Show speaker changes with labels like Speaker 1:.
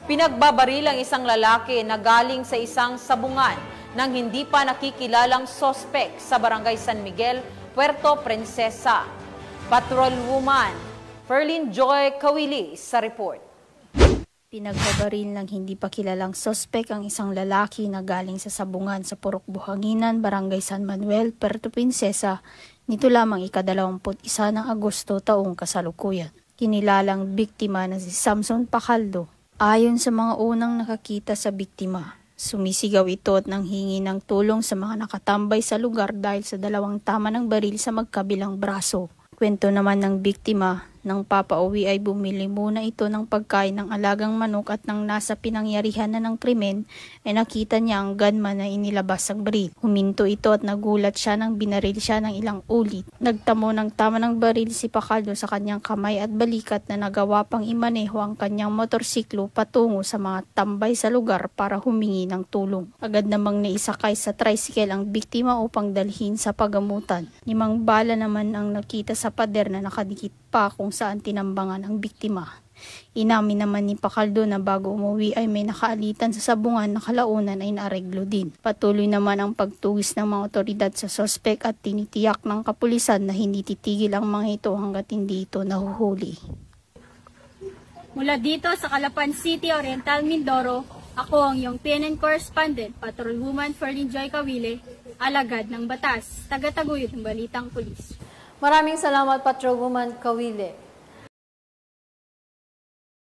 Speaker 1: Pinagbabaril ang isang lalaki na galing sa isang sabungan ng hindi pa nakikilalang sospek sa Barangay San Miguel, Puerto Princesa. Patrolwoman Ferlyn Joy Kawili sa report.
Speaker 2: Pinagbabaril ng hindi pa kilalang sospek ang isang lalaki na galing sa sabungan sa Purok Buhanginan, Barangay San Manuel, Puerto Princesa, nito lamang ika-21 ng Agosto taong kasalukuyan. Kinilalang biktima na si Samson Pacaldo. Ayon sa mga unang nakakita sa biktima, sumisigaw ito at nanghingi ng tulong sa mga nakatambay sa lugar dahil sa dalawang tama ng baril sa magkabilang braso. Kwento naman ng biktima, nang papauwi ay bumili muna ito ng pagkain ng alagang manok at nang nasa pinangyarihan na ng krimen ay nakita niya ang gunman na inilabas sa baril. Huminto ito at nagulat siya nang binaril siya ng ilang ulit. Nagtamo ng tama ng baril si Pacaldo sa kanyang kamay at balikat na nagawa pang imaneho ang kanyang motorsiklo patungo sa mga tambay sa lugar para humingi ng tulong. Agad namang naisakay sa tricycle ang biktima upang dalhin sa pagamutan. 5 bala naman ang nakita sa pader na nakadikit pa kung saan tinambangan ang biktima. Inamin naman ni Pacaldo na bago umuwi ay may nakaalitan sa sabungan na kalaunan ay naareglo din. Patuloy naman ang pagtugis ng mga otoridad sa sospek at tinitiyak ng kapulisan na hindi titigil ang mga ito hanggat hindi ito nahuhuli.
Speaker 3: Mula dito sa Calapan City, Oriental Mindoro, ako ang iyong PNN correspondent, Patrolwoman Ferlyn Joy Kawili, alagad ng batas, taga-taguyod ng Balitang Pulis.
Speaker 4: Maraming salamat, Patrolwoman Kawili.